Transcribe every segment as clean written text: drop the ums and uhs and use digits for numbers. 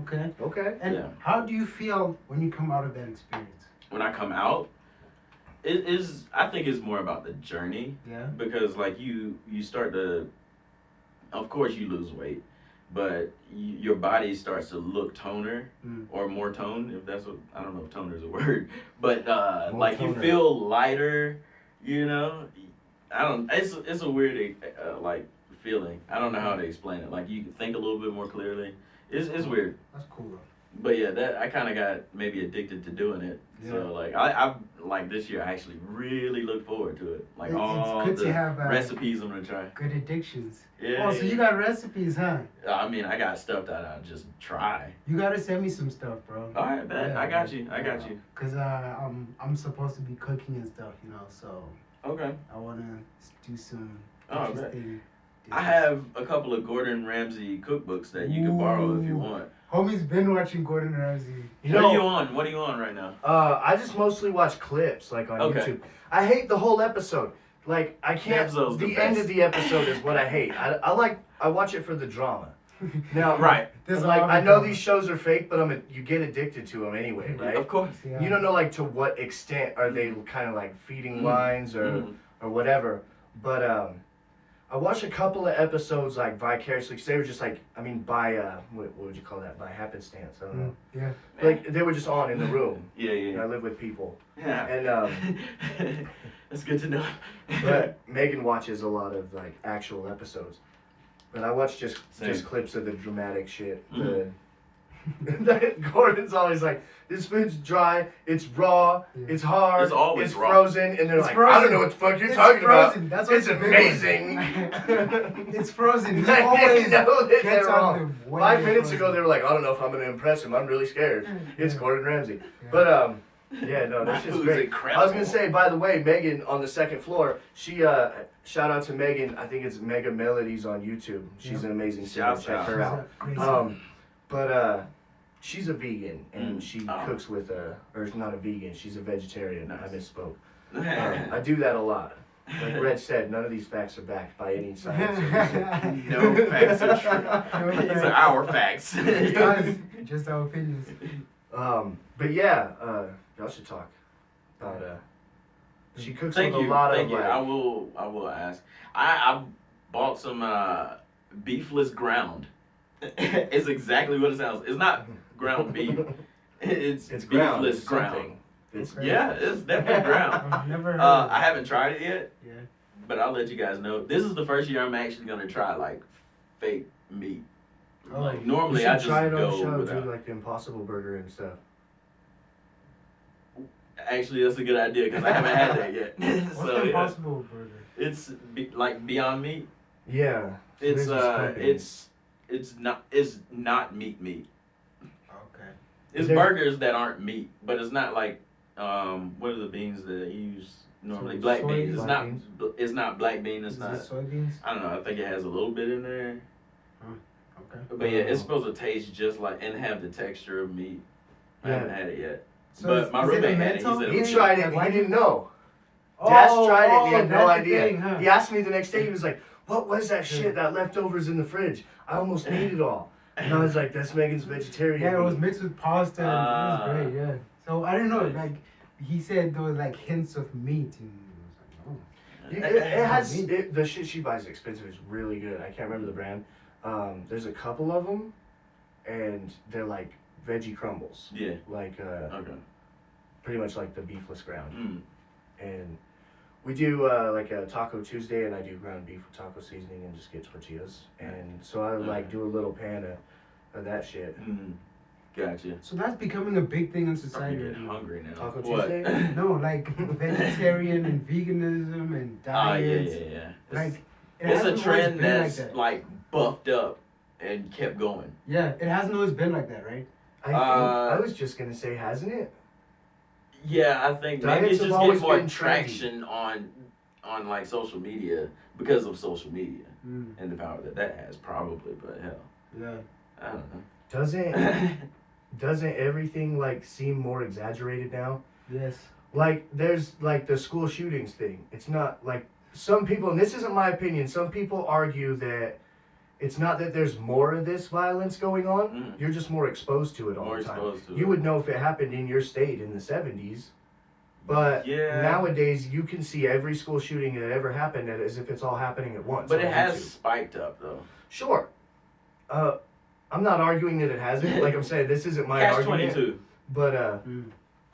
Okay. Okay. And Yeah. how do you feel when you come out of that experience? When I come out, it is. I think it's more about the journey Yeah. because like you start to, of course you lose weight, but your body starts to look toner or more toned, if that's what, I don't know if toner is a word, but like toner. you feel lighter, you know. I don't. It's a weird like feeling. I don't know how to explain it. Like you can think a little bit more clearly. It's weird. That's cool. But yeah, that I kind of got maybe addicted to doing it. Yeah. So like I like this year I actually really look forward to it. Like all it's good the to have recipes I'm gonna try. good addictions. Yeah. Oh, so you got recipes, huh? I mean, I got stuff that I just try. You gotta send me some stuff, bro. All right, man. Yeah, I got you. I got you. Cause I'm supposed to be cooking and stuff, you know. So Okay. I wanna do some Oh, interesting. I have a couple of Gordon Ramsay cookbooks that you can borrow if you Ooh. want. Homie's been watching Gordon Ramsay. What are you on? What are you on right now? I just mostly watch clips like on Okay. YouTube. I hate the whole episode. Like I can't. episode's the The end best. of the episode is what I hate. I watch it for the drama. Now, Right. There's like a lot I of know drama. these shows are fake, but you get addicted to them anyway, right? Of course. Yeah. You don't know like to what extent are they kind of like feeding lines or whatever. But I watched a couple of episodes like vicariously because they were just like by what would you call that, by happenstance? I don't know. Yeah. Like they were just on in the room. Yeah, yeah. I live with people, Yeah. and That's good to know. but Megan watches a lot of like actual episodes. But I watch just clips of the dramatic shit. Gordon's always like, this food's dry, it's raw, it's hard, It's always it's raw. frozen, and they're It's like, frozen. I don't know what the fuck you're It's talking frozen. about. That's It's what's the big one. amazing. It's frozen. He I always know that gets they're on wrong. the way 5 minutes frozen. ago, they were like, I don't know if I'm gonna impress him. I'm really scared. It's Yeah. Gordon Ramsay. Yeah. But yeah, no, My that's just food's great. incredible. I was gonna say, by the way, Megan on the second floor. She shout out to Megan. I think it's Mega Melodies on YouTube. She's an amazing singer. Shouts Check out. her out. She's a great But she's a vegan and she Oh. cooks with or not a vegan. She's a vegetarian. Nice. I misspoke. I do that a lot. Like Reg said, none of these facts are backed by any science. No facts are true. These are our facts. Just our opinions. But yeah, y'all should talk about she cooks Thank with you. a lot Thank of you. like, I will ask. I bought some beefless ground. It's exactly what it sounds. It's not ground beef. It's ground. beefless It's ground. something. It's Yeah, it's definitely ground. I've never heard of I haven't tried it yet, Yeah. but I'll let you guys know. This is the first year I'm actually gonna try like fake meat. Oh. Like You normally should I just try it on the go show, without. do like the Impossible Burger and stuff. Actually, that's a good idea because I haven't had that yet. What's So the yeah, Impossible Burger? it's like Beyond Meat. Yeah. It's They're just cooking. it's not meat. Okay. It's There's- burgers that aren't meat, but it's not like what are the beans that they use normally? Black Soy beans. It's black not. beans? It's not black bean. It's Is not. it soybeans? I don't know. I think it has a little bit in there. Okay. But yeah, it's supposed to taste just like and have the texture of meat. I Yeah. haven't had it yet. So But my is it a roommate had it. mental He said He it was tried it. Why He do you- didn't know. Dash tried it. And he had no that's the idea. thing, huh? He asked me the next day. He was like, "What was that shit? That leftovers in the fridge? I almost ate it all." And I was like, "That's Megan's vegetarian." Yeah, it was meat." mixed with pasta. And it was great. Yeah. So I didn't know. Nice. Like he said, there was like hints of meat, and I was like, It has the shit she buys is expensive. It's really good. I can't remember the brand. There's a couple of them, and they're like veggie crumbles, Yeah. like Okay. pretty much like the beefless ground. Mm. And we do like a Taco Tuesday, and I do ground beef with taco seasoning and just get tortillas. And so I like do a little pan of that shit. Mm. Gotcha. So that's becoming a big thing in I'm society. getting right now. hungry now. Taco What? Tuesday? No, like vegetarian and veganism and Ah, yeah, diets. yeah, yeah. Like it It's a hasn't always trend been that's like that. like buffed up and kept going. Yeah, it hasn't always been like that, right? I was just gonna say, hasn't it? Yeah, I think maybe Diets it's have just always getting more been trendy. traction on like social media because of social media Mm. and the power that has probably. But hell, Yeah. I don't Doesn't everything like seem more exaggerated now? Yes. Like there's like the school shootings thing. It's not like some people, and this isn't my opinion. Some people argue that it's not that there's more of this violence going on. Mm. You're just more exposed to it all More the time. exposed to You it. would know if it happened in your state in the 70s. But Yeah. nowadays, you can see every school shooting that ever happened as if it's all happening at once. But it on has YouTube. spiked up though. Sure. I'm not arguing that it hasn't. Like I'm saying, this isn't my Catch argument. 22. But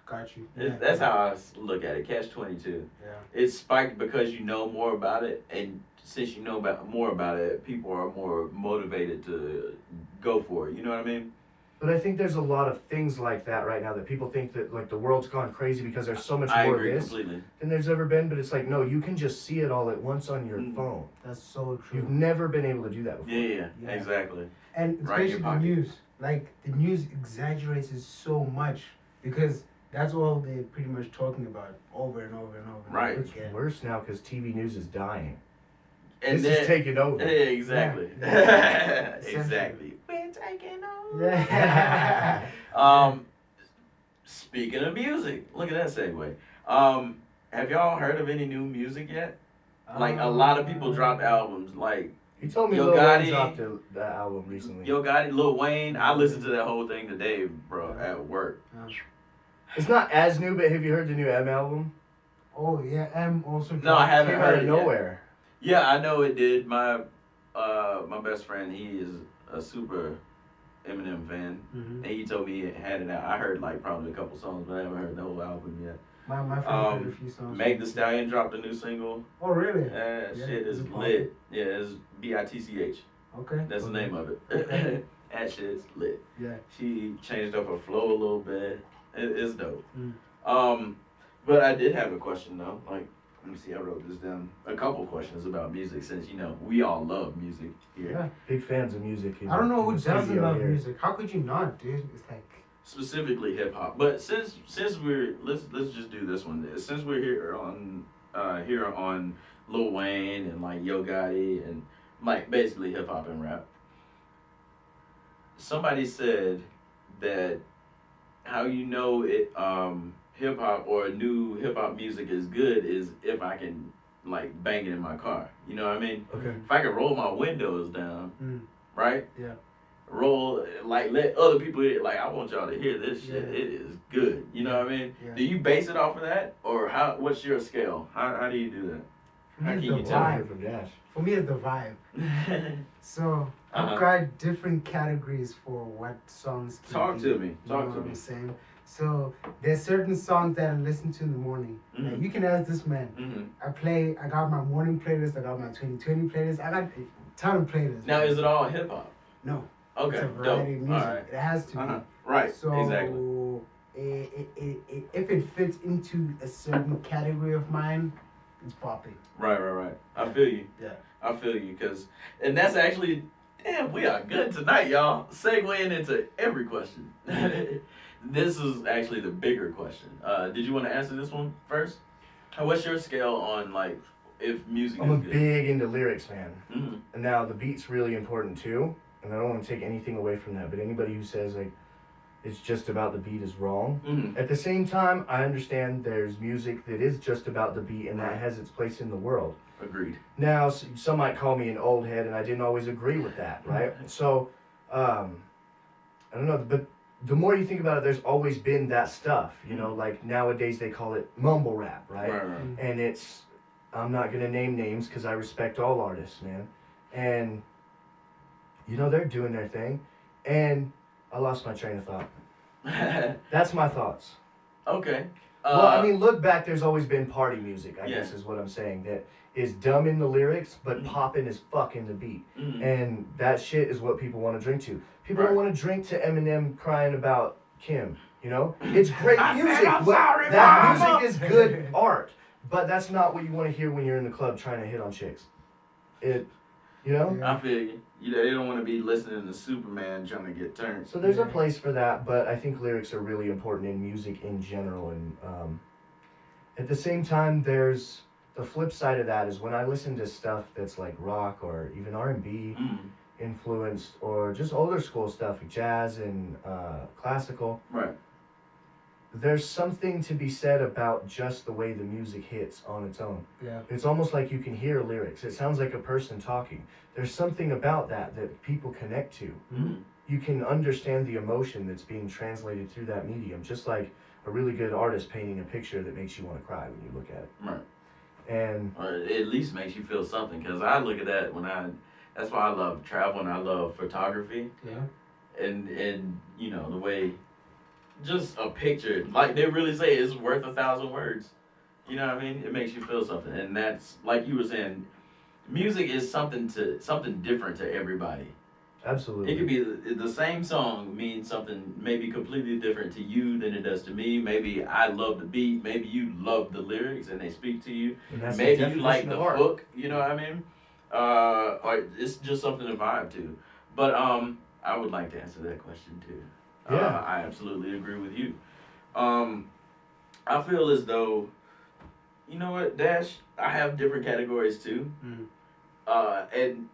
Got you. That's how I look at it. Catch 22. Yeah. It's spiked because you know more about it, and since you know more about it, people are more motivated to go for it. You know what I mean? But I think there's a lot of things like that right now that people think that like the world's gone crazy because there's so much I more agree of this completely. than there's ever been. But it's like, no, you can just see it all at once on your Mm. phone. That's so true. You've never been able to do that before. Yeah, Yeah. exactly. And Right in especially your the pocket. news. Like the news exaggerates it so much because that's all they're pretty much talking about over and over and over. And Right. over It's again. worse now because TV news is dying. And This then is taking over. yeah, exactly. Yeah. Exactly. We're taking over. Yeah. Speaking of music, look at that segue. Have y'all heard of any new music yet? Like a lot of people dropped albums. Like You told me Yo Lil Wayne Gotti- dropped the album recently. Yo Gotti, Lil Wayne. I listened to that whole thing today, bro, at work. It's not as new, but have you heard the new M album? Oh yeah, M also. No, I haven't Came heard out of it yet. nowhere. Yeah, I know it did. My best friend, he is a super Eminem fan, Mm-hmm. and he told me he had it out. I heard like probably a couple songs, but I haven't heard the whole album yet. My friend heard a few songs. Meg The Stallion dropped a new single. Oh really? That Yeah, shit is is it lit. Yeah, it's BITCH. Okay. That's the name of it. Okay. That shit's lit. Yeah. She changed up her flow a little bit. It's dope. Mm. But I did have a question though. Like, let me see. I wrote this down. A couple questions about music, since we all love music here. Yeah. Big fans of music. I don't know who in the doesn't studio love here. music. How could you not, dude? It's like. Specifically hip hop. But since we're let's just do this one. Since we're here on Lil Wayne and like Yo Gotti and like basically hip hop and rap. Somebody said that how you know it hip hop or new hip hop music is good is if I can like bang it in my car. You know what I mean? Okay. If I can roll my windows down, right? Yeah. Roll, like, let other people hear, like, I want y'all to hear this shit. Yeah. It is good. You know what I mean? Yeah. Do you base it off of that? Or what's your scale? How do you do that? For How me, can it's you the tell? vibe. From Dash. For me, it's the vibe. So Uh-huh. I've got different categories for what songs. Can Talk be, to me. you Talk know to what me. I'm saying? So there's certain songs that I listen to in the morning. Mhm. Like, you can ask this man. Mm-hmm. I got my morning playlist. I got my 2020 playlist. I got a ton of playlists. Now, is it all hip hop? No. Okay, It's a dope. variety of music. All right. It has to be. Uh-huh. Right, So exactly. if it fits into a certain category of mine, it's popping. Right. I feel you. Yeah. I feel you, and that's actually, damn, we are good tonight, y'all. Segueing into every question. This is actually the bigger question. Did you want to answer this one first? What's your scale on, like, if music I'm a is good? big into lyrics, man. Mm-hmm. And now the beat's really important too, and I don't want to take anything away from that. But anybody who says like it's just about the beat is wrong. Mm-hmm. At the same time, I understand there's music that is just about the beat and Right. that has its place in the world. Agreed. Now, some might call me an old head, and I didn't always agree with that, right? So, I don't know, but the more you think about it, there's always been that stuff, you know, like nowadays they call it mumble rap, right? Right. And it's, I'm not going to name names because I respect all artists, man. And, you know, they're doing their thing. And I lost my train of thought. That's my thoughts. Okay. Well, I mean, look back, there's always been party music, I Yeah. guess is what I'm saying. That is dumb in the lyrics, but Mhm. popping as fuck in the beat. mhm. And that shit is what people want to drink to. People Right. don't want to drink to Eminem crying about Kim, you know? It's great I said music. I'm What- sorry, that mama. music is good art, but that's not what you want to hear when you're in the club trying to hit on chicks. You know? Yeah. I feel you. They don't want to be listening to Superman trying to get turned. So there's a Yeah. place for that, but I think lyrics are really important in music in general. And at the same time, there's the flip side of that is when I listen to stuff that's like rock or even R&B Mm. influenced or just older school stuff like jazz and classical, Right. there's something to be said about just the way the music hits on its own. Yeah. It's almost like you can hear lyrics. It sounds like a person talking. There's something about that people connect to. Mm-hmm. You can understand the emotion that's being translated through that medium, just like a really good artist painting a picture that makes you want to cry when you look at it. Right. And Or it at least makes you feel something. Because I look at that that's why I love travel and I love photography. Yeah. And you know, the way, just a picture, like they really say, is worth 1,000 words. You know what I mean? It makes you feel something. And that's, like you were saying, music is something different to everybody. absolutely. It could be the same song means something maybe completely different to you than it does to me. Maybe I love the beat. Maybe you love the lyrics and they speak to you. And that's Maybe the you like definition the of art. hook. You know what I mean? Or it's just something to vibe to. But I would like to answer that question too. Yeah. I absolutely agree with you. I feel as though, you know what, Dash? I have different categories too. And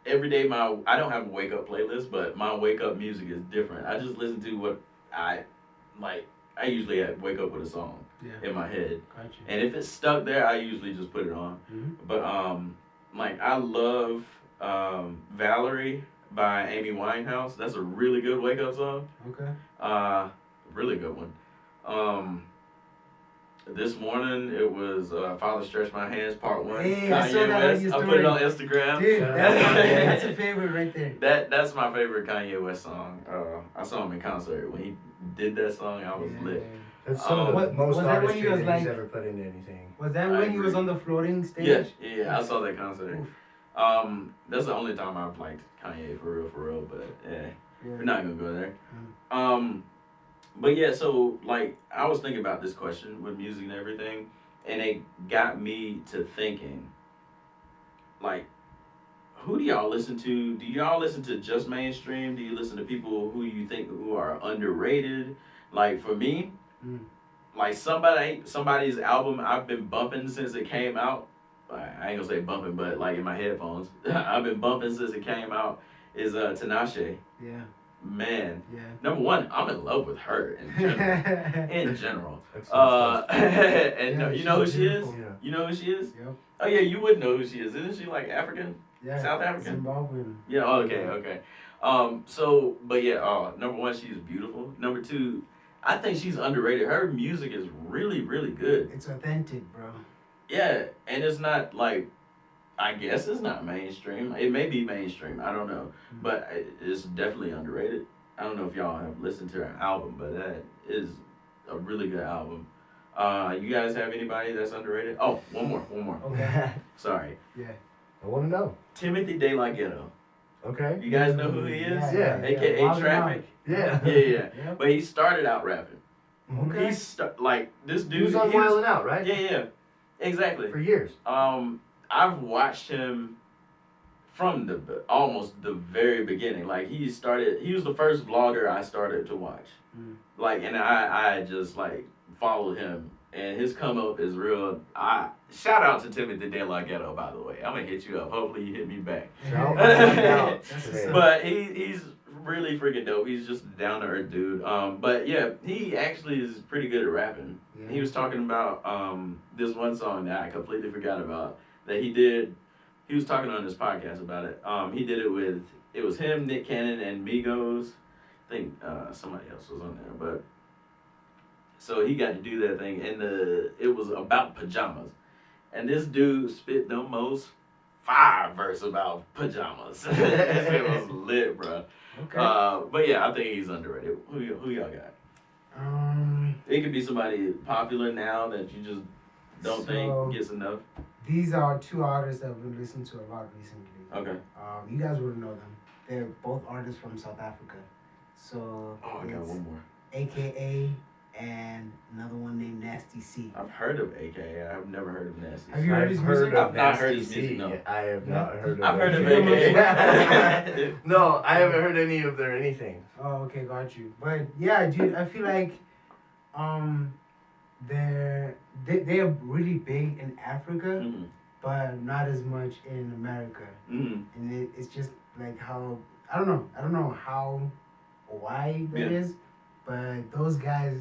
every day I don't have a wake up playlist, but my wake up music is different. I just listen to what I like. I usually wake up with a song in my head, Gotcha. and if it's stuck there, I usually just put it on. But like I love Valerie by Amy Winehouse. That's a really good wake up song. Okay. Really good one. This morning it was Father Stretch My Hands Part 1. Hey, I saw that on your I put it on story. Instagram. Dude, that's a favorite right there. That's my favorite Kanye West song. I saw him in concert. When he did that song, I was lit. That's some of the What- most was that when artistry he was that he's like- ever put into anything. Was that I when he was agree. on the floating stage? Yeah, I saw that concert. Oof. That's the only time I've liked Kanye for real, but Yeah. we're not gonna go there. But yeah, so like I was thinking about this question with music and everything, and it got me to thinking, like, who do y'all listen to? Do y'all listen to just mainstream? Do you listen to people who you think who are underrated? Like for me, like somebody's album I've been bumping since it came out. I ain't gonna say bumping, but like in my headphones, I've been bumping since it came out. Is Tinashe. Yeah. Man, Yeah. number one, I'm in love with her in general. In general. Excellent stuff. And Yeah, you know who she's she is? beautiful. Yeah. You know who she is? Yep. Oh yeah, you would know who she is. Isn't she like African? Yeah. South African? Zimbabwean. Yeah, okay. So, but yeah, number one, she's beautiful. Number two, I think she's underrated. Her music is really, really good. It's authentic, bro. Yeah, and it's not like, I guess it's not mainstream. It may be mainstream. I don't know. But it's definitely underrated. I don't know if y'all have listened to her album, but that is a really good album. You guys have anybody that's underrated? Oh, one more. Okay. Sorry. Yeah. I want to know. Timothy De La Ghetto. Okay. You guys know who he is? Yeah. AKA Wild 'N Traffic. Yeah. Yeah. Yeah. But he started out rapping. Okay. Like this dude. He was on Wild 'N Out, right? Yeah. Exactly. For years. I've watched him from almost the very beginning. Like he was the first vlogger I started to watch. Like, and I just like followed him, and his come up is real. Shout out to Timothy De La Ghetto, by the way. I'm gonna hit you up. Hopefully you hit me back. Shout out today. But he's really freaking dope. He's just a down to earth dude. But yeah, he actually is pretty good at rapping. Yeah. He was talking about this one song that I completely forgot about that he did. He was talking on this podcast about it. He did it was him, Nick Cannon, and Migos. I think somebody else was on there, but so he got to do that thing, and it was about pajamas, and this dude spit the most fire verse about pajamas. It was lit, bro. Okay. But yeah, I think he's underrated. Who y'all got? It could be somebody popular now that you just don't think gets enough. These are two artists that I've been listening to a lot recently. Okay. You guys wouldn't know them. They're both artists from South Africa. So Oh, I got one more. AKA and another one named Nasty C. I've heard of AKA. I've never heard of Nasty. Have you heard his music? I've not heard his music, no. I have not heard of I've heard of AKA. AKA. No, I haven't heard any of their anything. Oh, okay, got you. But yeah, dude, I feel like they're really big in Africa, but not as much in America. And it's just like how I don't know how or why that is, but those guys,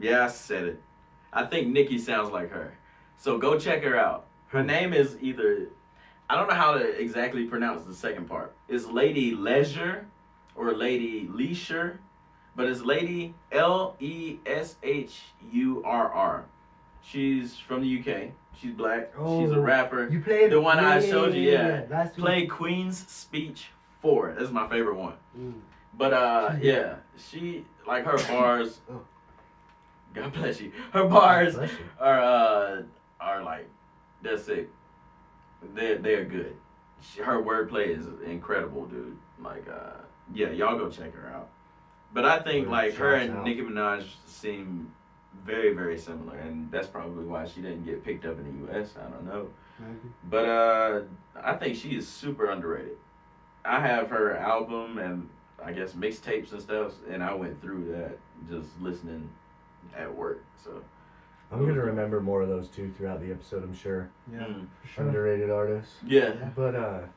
Yeah, I said it. I think Nikki sounds like her. So go check her out. Her name is either, I don't know how to exactly pronounce the second part. It's Lady Leisure or Lady Leisure, but it's Lady Leshurr. She's from the UK. She's black. She's a rapper. You played the one I showed you. Yeah. Last week. Play Queen's Speech 4. That's my favorite one. But yeah, she like her bars. God bless you. Her bars are like they're sick. They're good. Her wordplay is incredible, dude. Like yeah, y'all go check her out. But I think like her and Nicki Minaj seem very, very similar, and that's probably why she didn't get picked up in the U.S. I don't know. Maybe. But I think she is super underrated. I have her album and I guess mixtapes and stuff, and I went through that just listening at work. So I'm gonna remember more of those two throughout the episode, I'm sure. Yeah, for sure. Underrated artists. Yeah. But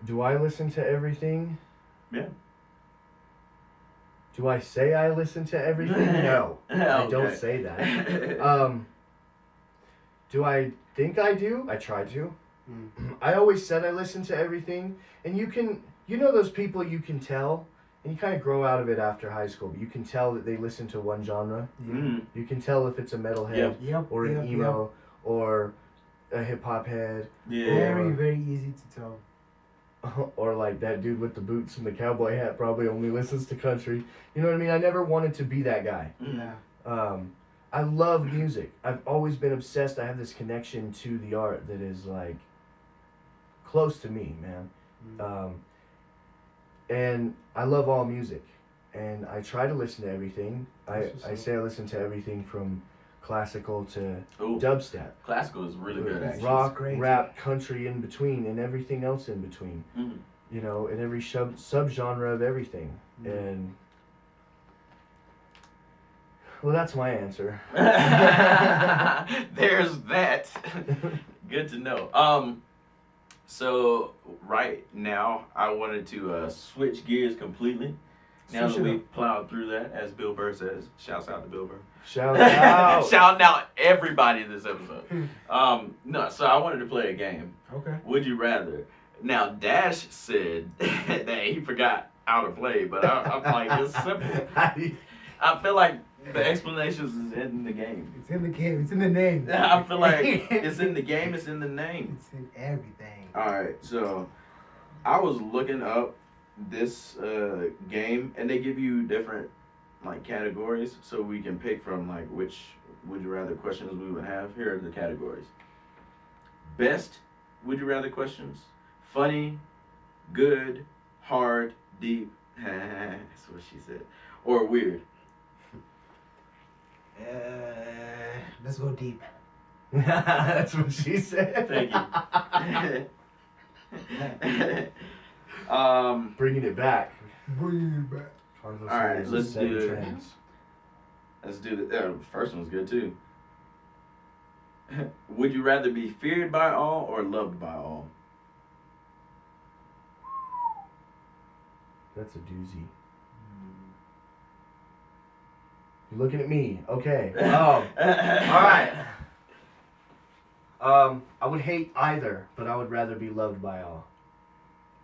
do I listen to everything? Yeah. Do I say I listen to everything? No. I don't say that. Do I think I do? I try to. I always said I listen to everything, and you know those people you can tell, and you kind of grow out of it after high school, but you can tell that they listen to one genre. You can tell if it's a metalhead or an emo or a hip-hop head. Very, very easy to tell. Or like that dude with the boots and the cowboy hat probably only listens to country. You know what I mean? I never wanted to be that guy. Yeah. I love music. I've always been obsessed. I have this connection to the art that is like close to me, man. And I love all music. And I try to listen to everything. I say I listen to everything from classical to dubstep. Classical is really good, actually. Rock, rap, country in between, and everything else in between. You know, and every subgenre of everything. And well, that's my answer. There's that. Good to know. So right now I wanted to switch gears completely. Now that we plowed through that, as Bill Burr says, shouts out to Bill Burr. Shout out. Shouting out everybody in this episode. No, so I wanted to play a game. Okay. Would you rather? Now, Dash said that he forgot how to play, but I'm like, it's simple. I feel like the explanations is in the game. It's in the game. It's in the name. I feel like it's in the game. It's in the name. It's in everything. All right, so I was looking up this game, and they give you different like categories, so we can pick from like which would you rather questions we would have. Here are the categories: best would you rather questions, funny, good, hard, deep. That's what she said, or weird. Let's go deep. That's what she said. Thank you. Bringing it back. Bring it back. All right, let's do it. Let's do the first one's good too. Would you rather be feared by all or loved by all? That's a doozy. You're looking at me. Okay. All right. I would hate either, but I would rather be loved by all.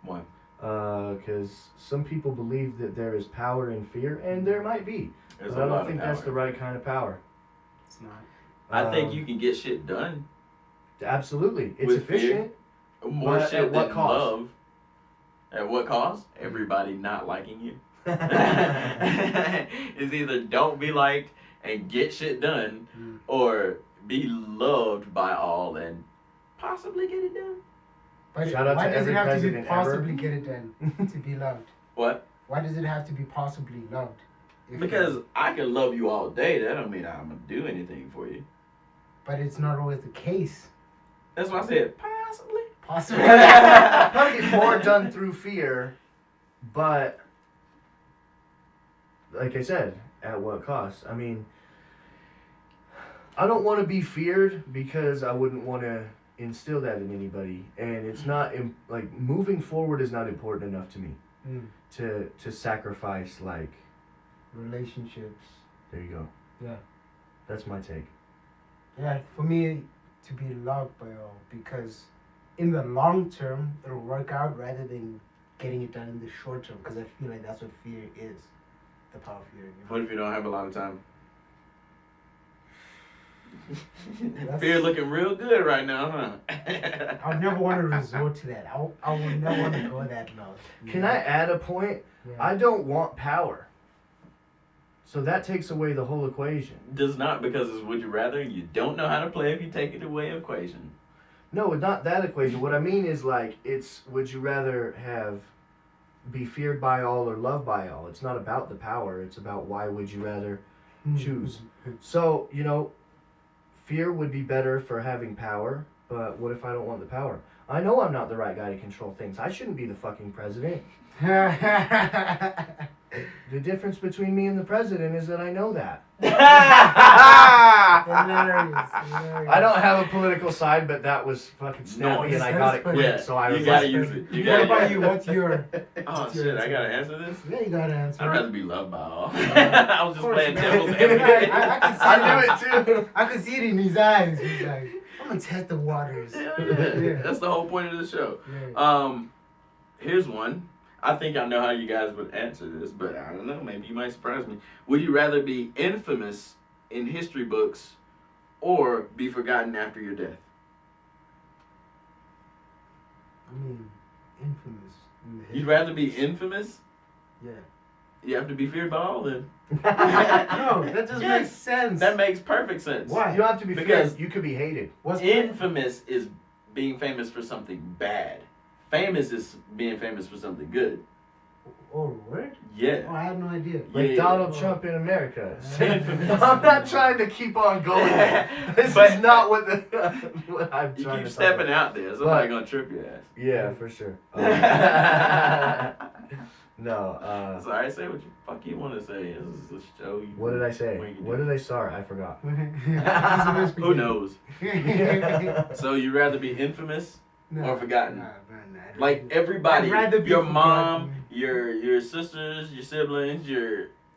Why? Because some people believe that there is power in fear, and there might be. But I don't think that's the right kind of power. It's not. I think you can get shit done. Absolutely. It's efficient. More shit at what than cost? love. At what cost? Everybody not liking you. It's either don't be liked and get shit done, or be loved by all and possibly get it done. But Shout out why to does every it have to be president possibly ever. get it done to be loved? What? Why does it have to be possibly loved? Because I can love you all day. That don't mean I'm gonna do anything for you. But it's not always the case. That's why I said possibly. Possibly. Probably get more done through fear, but like I said, at what cost? I mean, I don't want to be feared because I wouldn't want to instill that in anybody, and it's not like moving forward is not important enough to me to sacrifice like relationships. There you go. Yeah. That's my take. Yeah, for me, to be loved by all, because in the long term, it'll work out rather than getting it done in the short term, because I feel like that's what fear is, the power of fear. You know? What if you don't have a lot of time? That's- Fear looking real good right now, huh? I would never want to resort to that. I would never want to go that low. Can I add a point? Yeah. I don't want power. So that takes away the whole equation. Does not, because it's would you rather. You don't know how to play if you take it away equation. No, not that equation. What I mean is like it's would you rather have be feared by all or loved by all? It's not about the power. It's about why would you rather choose. So, you know, fear would be better for having power, but what if I don't want the power? I know I'm not the right guy to control things. I shouldn't be the fucking president. The difference between me and the president is that I know that. Hilarious. I don't have a political side, but that was fucking snappy and I got it quick, so I was you gotta like, use it. You What gotta about use you? it. What's your... Oh what's your shit, I answer? gotta answer this? Yeah, you gotta answer. I'd rather be loved by all. I was just playing devil's advocate. I knew it too. I could see it in his eyes. He's like, I'm gonna test the waters. Yeah. That's the whole point of the show. Yeah. Here's one. I think I know how you guys would answer this, but I don't know. Maybe you might surprise me. Would you rather be infamous in history books or be forgotten after your death? I mean, infamous. You'd rather be infamous? Yeah. You have to be feared by all then. No, that just Yes. makes sense. That makes perfect sense. Why? You don't have to be Because- feared. You could be hated. What's Infamous is being famous for something bad. Famous is being famous for something good. Oh, word? Yeah. Oh, I had no idea. Like Yeah. Donald Trump in America. Infamous. I'm not trying to keep on going. This But- is not what the what I'm You trying keep to stepping talk out there. Somebody But- gonna trip your ass. about. Yeah, for sure. No. So I say what you fuck you want to say. This is a show. What did I say? What you What do. did I start? I forgot. Who knows? So you rather be infamous or forgotten? Like everybody, I'd rather be your mom, forgotten. your sisters, your siblings,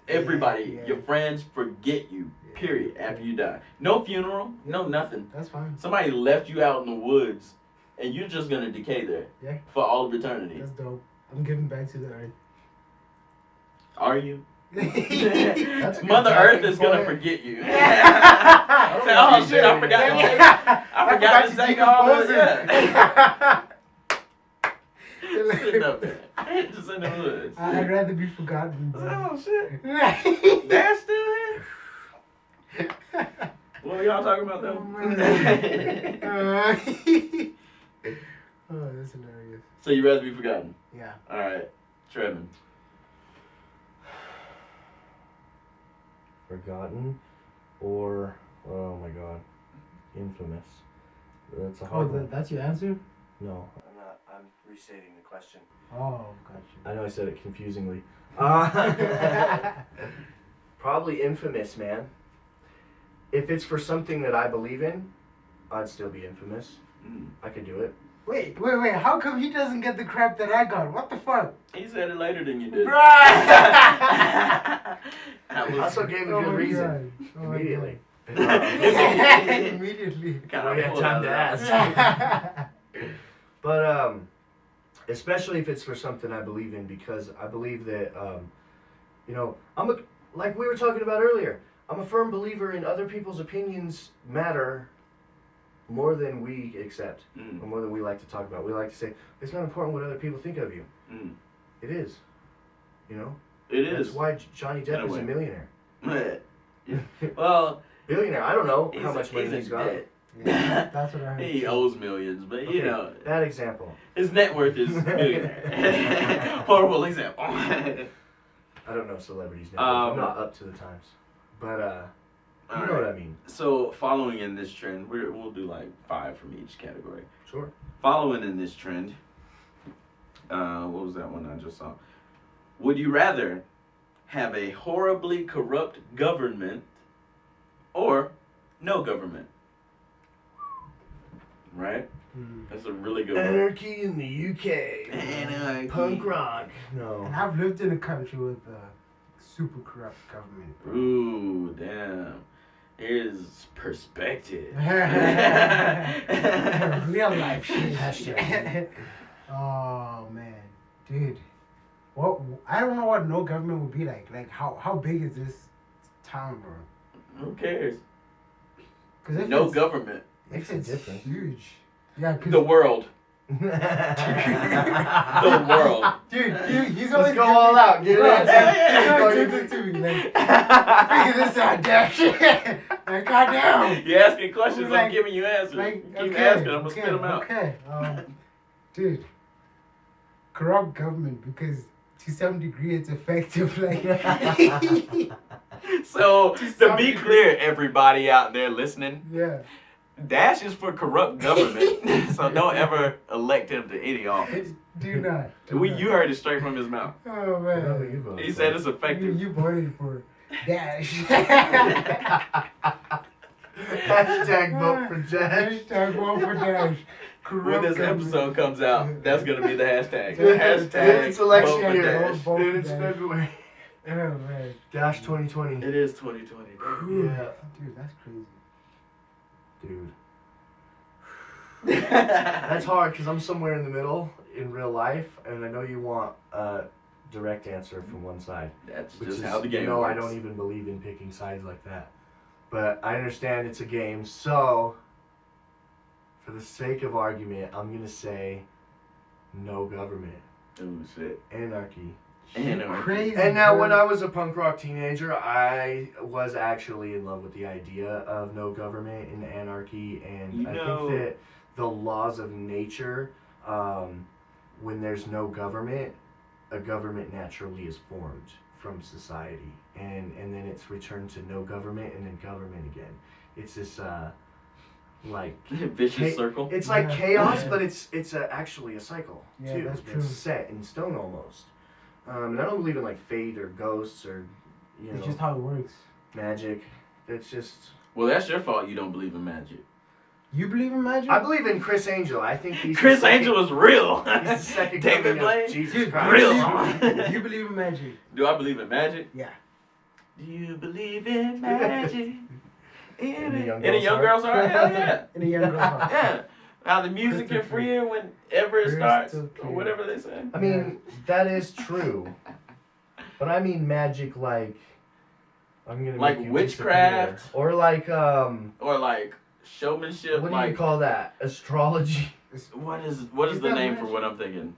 everybody, Yeah. your friends forget you. Yeah. Period. After you die, no funeral, no nothing. That's fine. Somebody left you out in the woods, and you're just gonna decay there. Yeah. For all of eternity. That's dope. I'm giving back to the earth. Are you? That's a good Mother talking Earth is gonna point. forget you. I don't Say, know oh if you shit, I did. forgot. I forgot to to say all decompose this. it. Yeah. Sitting up there, just in the woods. I'd rather be forgotten. Oh shit, they're still here. What were y'all talking about though? Oh, that's hilarious. So you rather be forgotten? Yeah. All right, Trevin. Forgotten or oh my god, infamous. That's a Oh, hard one. that's your answer? No, I'm not. I'm restating the question. Oh, gotcha. I know I said it confusingly. Probably infamous, man. If it's for something that I believe in, I'd still be infamous. I could do it. Wait. How come he doesn't get the crap that I got? What the fuck? He said it later than you did. I also gave a good reason. Immediately. Immediately. We had time to ask. But especially if it's for something I believe in, because I believe that you know, like we were talking about earlier, I'm a firm believer in other people's opinions matter more than we accept, or more than we like to talk about. We like to say it's not important what other people think of you. It is, you know. It That's is. why Johnny Depp is Anyway. a millionaire. Well, Billionaire. I don't know he's how much money in he's got. debt. Yeah, that's what I heard. He owes millions, but you Okay, know, that example. his net worth is millionaire. Horrible example. I don't know celebrities names. I'm not up to the times, but you know what I mean. So following in this trend, we'll do like 5 from each category. Sure. Following in this trend, what was that one I just saw? Would you rather have a horribly corrupt government or no government? Right? That's a really good one. Anarchy in the UK. Anarchy. Punk rock. No. And I've lived in a country with super corrupt government, bro. Ooh, damn. Here's perspective. Real life shit. Hashtag. Oh man, dude. What I don't know what no government would be like. Like how big is this town, bro? Who cares? Because if No it's, government. Makes if a it's difference. huge, yeah. 'Cause The world. The world. Dude, he's Let's always go all out. Get it Bro, out. he's Yeah. always doing this to me. Like, figure this out, Dash. Like, goddamn. You're asking questions, Like- I'm giving you answers. Like, Keep asking, I'm gonna spit them out. Okay. Dude, corrupt government because to some degree it's effective. Like, So, To to some be degree. clear, everybody out there listening, yeah. Dash is for corrupt government. So don't ever elect him to any office. Do not. Do not. You heard it straight from his mouth. Oh man. Whatever you vote He for. said it's effective. You voted for Dash. Hashtag vote for Dash. Hashtag vote for Dash. Corrupt When this government. episode comes out, that's gonna be the hashtag. Hashtag It's election vote for year. Dash. Vote for Dude, it's Dash. February. Oh man. Dash 2020. It is 2020. Yeah. Dude, that's crazy. Dude. That's hard because I'm somewhere in the middle in real life, and I know you want a direct answer from one side. That's Which just is, how the game you know, works. I don't even believe in picking sides like that. But I understand it's a game, so for the sake of argument, I'm gonna say no government, Oh shit. anarchy. Anarchy. Crazy. And now, bro. when I was a punk rock teenager, I was actually in love with the idea of no government and anarchy, and You I know- think that the laws of nature, when there's no government, a government naturally is formed from society, and then it's returned to no government and then government again. It's this like Vicious circle. it's like Yeah. chaos, Yeah. but it's actually a cycle Yeah, too. that's It's true. set in stone almost. And I don't believe in like fate or ghosts or It's just how it works. magic. It's just Well, that's your fault. You don't believe in magic. You believe in magic? I believe in Chris Angel. I think he's Chris the second, Angel is real. He's the second David coming Blaine. of Jesus Dude, Christ. Real. You believe in magic? Do I believe in magic? Yeah. Do you believe in magic? In a young In a young girl's girl's heart? Hell yeah. In a young girl's heart. Yeah. Now the music Crystal can free it whenever it starts, Crystal or clear. whatever they say. I mean, that is true. But I mean magic like I'm gonna Like make you witchcraft? disappear. Or like Or like showmanship. what do like you call that? Astrology. what is Is the that name for magic? what I'm thinking?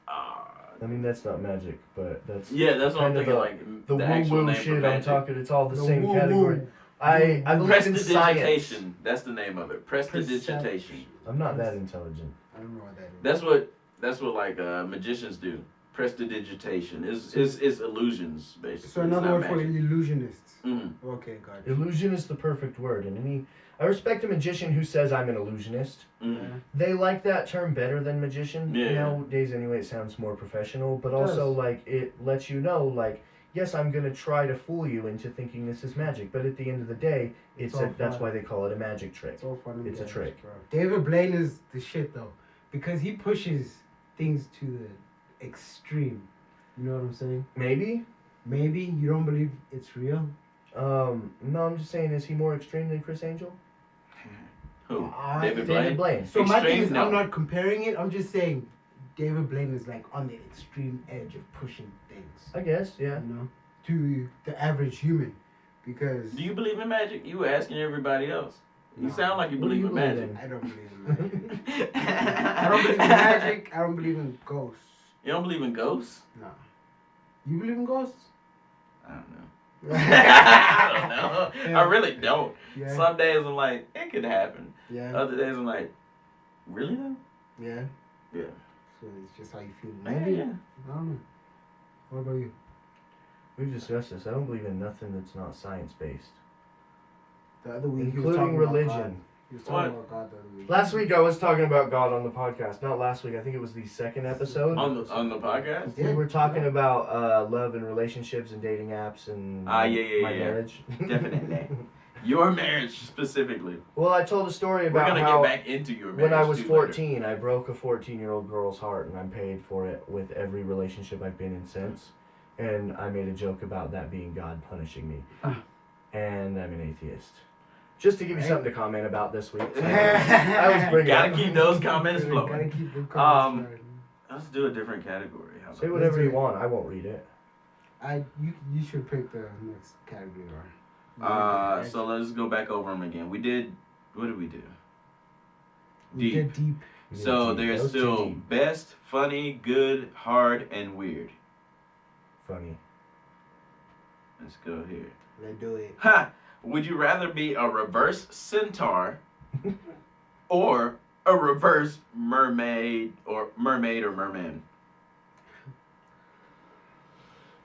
I mean that's not magic, but that's Yeah, that's what I'm Kind of thinking. the- Like the the woo actual woo name for shit I'm magic. talking. It's all the The same woo-woo. category. I believe in science. Prestidigitation. That's the name of it. Prestidigitation. I'm not that intelligent. I don't know what that is. That's what like magicians do. Prestidigitation is illusions basically. So It's another not word for magic. illusionists. Mhm. Okay, got it. Illusion is the perfect word, and I respect a magician who says I'm an illusionist. Mhm. They like that term better than magician. Yeah. Nowadays, anyway, it sounds more professional, but It does. also like it lets you know, like, yes, I'm gonna try to fool you into thinking this is magic, but at the end of the day, It's all that's fun. why they call it a magic trick. It's all fun and It's a games, trick. bro. David Blaine is the shit though, because he pushes things to the extreme. You know what I'm saying? Maybe. Maybe you don't believe it's real. No, I'm just saying, is he more extreme than Chris Angel? Who? I- David David Blaine. Blaine. So my thing Extreme? is, No. I'm not comparing it. I'm just saying, David Blaine is like on the extreme edge of pushing things. I guess, yeah. You know, to the average human, because Do you believe in magic? You were asking everybody else. You No. sound like you What do believe you in believe magic. in? I don't believe in magic. I don't believe in magic. I don't believe in ghosts. You don't believe in ghosts? No. You believe in ghosts? I don't know. I don't know. Yeah. I really don't. Yeah. Some days I'm like, it could happen. Yeah. Other days I'm like, really though? Yeah. Yeah. So it's just how you feel. Yeah, Maybe. yeah. I don't know. What about you? We've discussed this. I don't believe in nothing that's not science based, The other week he was including talking about God. religion. He was talking What? about God the other week. Last week I was talking about God on the podcast. Not last week. I think it was the second episode. On the podcast? We were talking about love and relationships and dating apps and Ah, yeah, my yeah. marriage. Definitely. Your marriage specifically. Well, I told a story We're about gonna how get back into your marriage. when I was too later. 14, I broke a 14-year-old girl's heart, and I'm paid for it with every relationship I've been in since. and I made a joke about that being God punishing me. And I'm an atheist. Just to give you something to comment about this week. So I was bringing Gotta up. keep those comments Gotta flowing. keep them comments flowing. Let's do a different category. How Say about whatever you want. I won't read it. You should pick the next category. So let's go back over them again. What did we do? We did deep. So Deep. there's Those two still deep. best, funny, good, hard, and weird. Funny. Let's go here. Let's do it. Ha! Would you rather be a reverse centaur or a reverse mermaid or merman?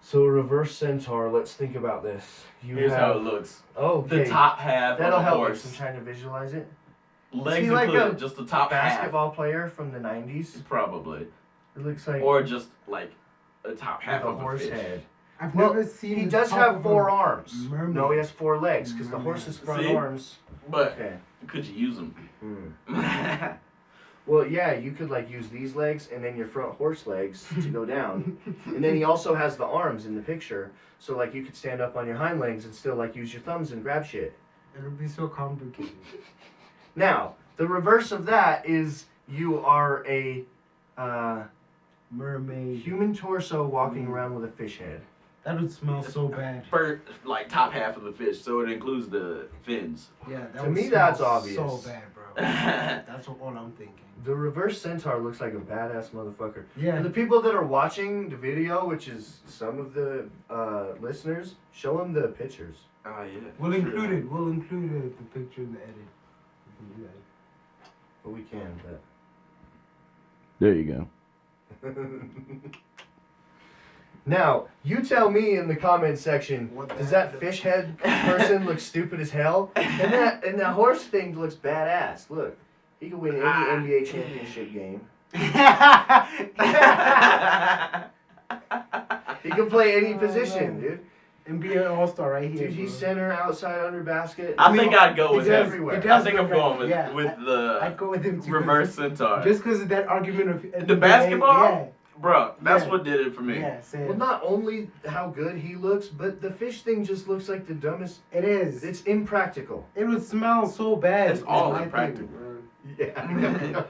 So a reverse centaur. Let's think about this. Here's how it looks. Oh, The okay. top half That'll of the help horse. us. I'm trying to visualize it. Legs he like included, a just the top Basketball player from the 90s. half. Probably. It looks like Or just like the top half with a of the horse fish. head. I've Well, never seen. He the does top have of 4 a arms. mermaid. No, he has 4 legs because the Mermaid. horse's front See? arms. But Okay. could you use them? Well, yeah, you could like use these legs and then your front horse legs to go down. And then he also has the arms in the picture. So like you could stand up on your hind legs and still like use your thumbs and grab shit. It would be so complicated. Now, the reverse of that is you are a Mermaid. human torso walking around with a fish head. That would smell so bad. First, like top half of the fish, so it includes the fins. Yeah, that To would me, smell that's obvious. So bad, bro. That's all I'm thinking. The reverse centaur looks like a badass motherfucker. Yeah. For the people that are watching the video, which is some of the listeners, show them the pictures. Oh yeah. We'll include it. We'll include the picture in the edit. We can do that. But we can, but. There you go. Now, you tell me in the comment section, What the does heck? that fish head person look stupid as hell? And that horse thing looks badass. Look, he could win any NBA championship game. He can play any position, dude. NBA All-Star right here. Dude, he's bro. center, outside, under basket. I think I'd go with He's him. everywhere. It I does think I'm look going like- with yeah, with I'd the go with him too. reverse centaur. Just because of that argument of The basketball? Yeah, Bro, that's Yeah. what did it for me. yeah, same. Well, not only how good he looks, but the fish thing just looks like the dumbest. It is. It's impractical. It would smell so bad. It's all my thing, impractical. bro. Yeah.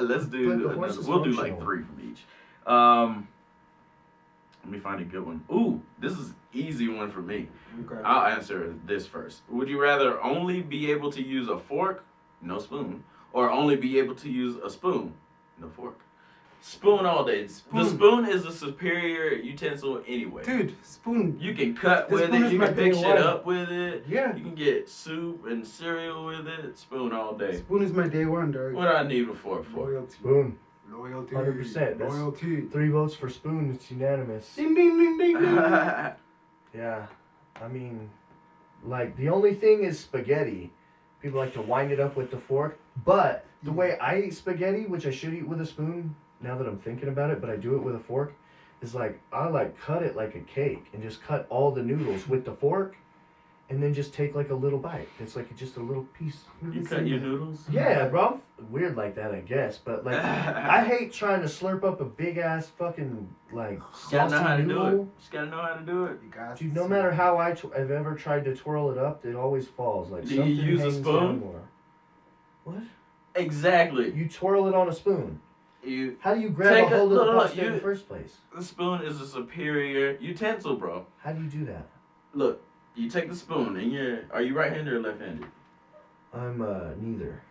Let's But do. the horse is We'll do like functional. 3 from each. Let me find a good one. Ooh, this is easy one for me. Okay. I'll answer this first. Would you rather only be able to use a fork, no spoon, or only be able to use a spoon, no fork? Spoon all day. The Spoon. spoon is a superior utensil anyway. Dude, spoon. You can cut The with spoon it. is You my can pick day shit one. up with it. Yeah. You can get soup and cereal with it. Spoon all day. Spoon is my day one, dog. What do I need a fork for? Loyalty. Boom. Loyalty. 100%. That's- Loyalty. 3 votes for spoon. It's unanimous. Ding ding ding ding ding. Yeah. I mean, like, the only thing is spaghetti. People like to wind it up with the fork. But the way I eat spaghetti, which I should eat with a spoon, now that I'm thinking about it, but I do it with a fork, is like, I like cut it like a cake and just cut all the noodles with the fork and then just take like a little bite. It's like just a little piece. You cut your noodles? Yeah, bro. I'm weird like that, I guess. But like, I hate trying to slurp up a big ass fucking like You gotta know how saucy to do it. noodle. Just gotta know how to do it. You got Dude, no matter how I've ever tried to twirl it up, it always falls. Like Do you something use a hangs spoon? down more. What? Exactly. You twirl it on a spoon. You How do you grab Take a hold of the look, pasta in the you- first place? the spoon is a superior utensil, bro. How do you do that? Look, you take the spoon and are you right-handed or left-handed? I'm neither.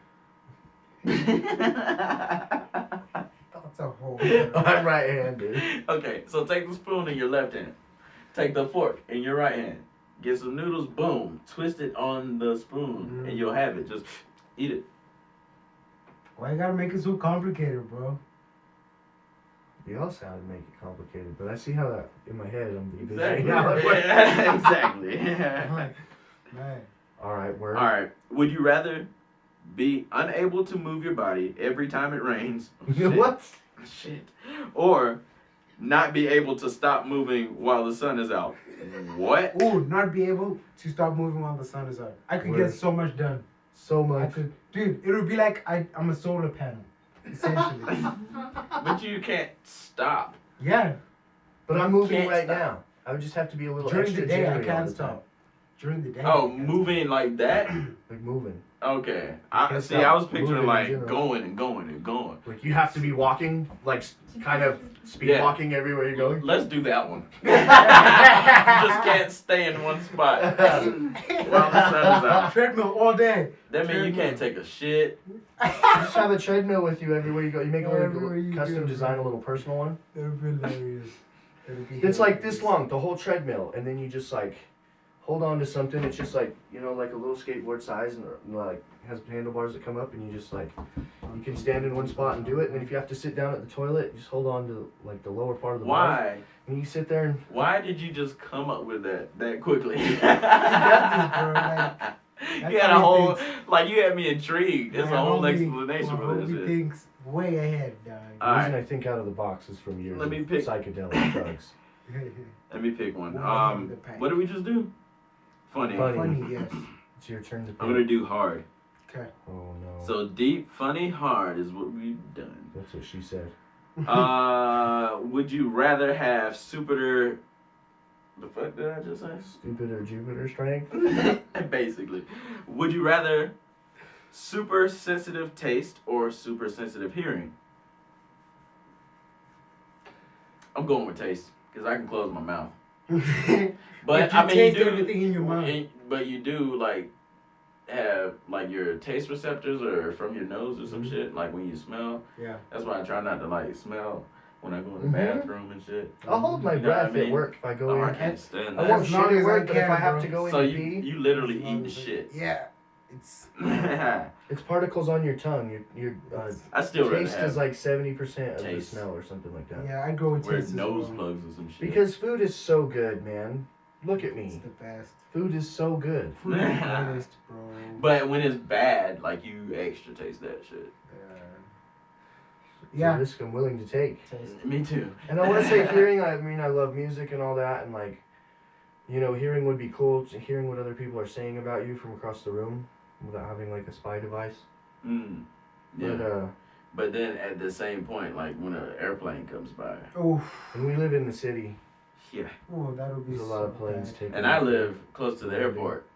That's a whole. I'm right-handed. Okay, so take the spoon in your left hand. Take the fork in your right hand. Get some noodles, boom. Twist it on the spoon, and you'll have it. Just eat it. Why you gotta make it so complicated, bro? Y'all sound make it complicated, but I see how that in my head I'm Exactly. envisioning how it works. Exactly. Man. All right, word. All right. Would you rather be unable to move your body every time it rains? What? Shit. Or not be able to stop moving while the sun is out? What? Ooh, not be able to stop moving while the sun is out. I could Word. get so much done. So I much. could, dude. It would be like I'm a solar panel, essentially. But you can't stop. Yeah, But I'm moving Can't right stop. now. I would just have to be a little During extra the day, I jittery all can't the time. stop. During the day. Oh, I can't moving like that? Like moving. Okay. can't See, stop I was picturing moving in like general. going and going and going. Like you have to be walking, like kind of speed Yeah. walking everywhere you're going. Let's do that one. You just can't stay in one spot while the sun is out. Treadmill all day. That means you can't take a shit. You just have a treadmill with you everywhere you go. You make a Everywhere little you custom go, design, bro. a little personal one. That would be hilarious. That'd be It's like this hilarious. long, the whole treadmill, and then you just like hold on to something. It's just like, you know, like a little skateboard size, and like has handlebars that come up, and you just like you can stand in one spot and do it. And then if you have to sit down at the toilet, just hold on to like the lower part of the bar, Why? and you sit there and Why did you just come up with that quickly? That's You had how a he whole, thinks. like, you had me intrigued. There's a My whole homie- explanation my for this homie shit. thinks way ahead, dog. the All reason right. I think out of the box is from years Let me of pick- psychedelic drugs. Let me pick one. One of the pack. What did we just do? Funny. Funny. Funny, yes. It's your turn to pick. I'm gonna do hard. Okay. Oh no. So deep, funny, hard is what we've done. That's what she said. Would you rather have Jupiter? The fuck did I just say? Stupid or Jupiter strength? Basically, would you rather super sensitive taste or super sensitive hearing? I'm going with taste because I can close my mouth. But you I mean, taste you do. everything in your mouth. But you do like have like your taste receptors or from your nose or some shit. Like when you smell. Yeah. That's why I try not to like smell when I go in the Mhm. bathroom and shit. I'll hold my You know what I breath mean? at work if I go Oh, I in. can't stand I that. won't As shit long at as I work, but if can, I have bro. to go in So and you pee, literally As long eat the as I- shit. Yeah. It's it's particles on your tongue. Your I still rather taste have is like 70% of the taste. smell or something like that. yeah, I go with wear taste as nose well. plugs or some shit. Because food is so good, man. Look at It's me. the best. Food is so good. Food is the greatest, bro. But when it's bad, like you extra taste that shit. It's a Yeah. risk I'm willing to take. Taste. Me too. And I want to say hearing, I mean, I love music and all that, and like, you know, hearing would be cool. Hearing what other people are saying about you from across the room without having like a spy device. Mm. Yeah. But But then at the same point, like when an airplane comes by. Oh, and we live in the city. Yeah. oh, that'll be There's a so lot of planes bad. taking. And I off. live close to the airport.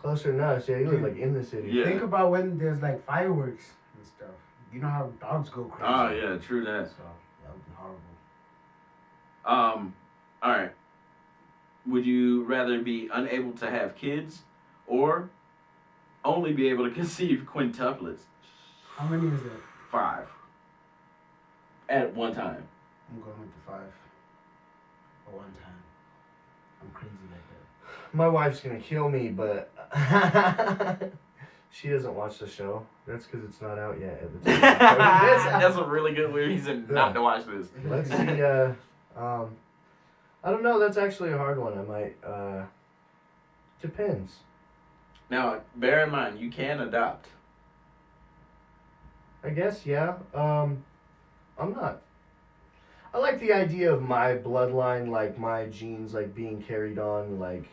Closer than us. Yeah, you live like in the city. Yeah. Think about when there's like fireworks and stuff. You know how dogs go crazy. Oh yeah, true that. So that would be horrible. All right. Would you rather be unable to have kids, or only be able to conceive quintuplets? How many is that? 5. At one time. I'm going with the 5. At one time. I'm crazy like that. My wife's gonna kill me, but she doesn't watch the show. That's because it's not out yet at the time. That's a really good reason not to watch this. Let's see. I don't know. That's actually a hard one. I might. Depends. Now, bear in mind, you can adopt. I guess. Yeah. I'm not. I like the idea of my bloodline, like my genes, like being carried on, like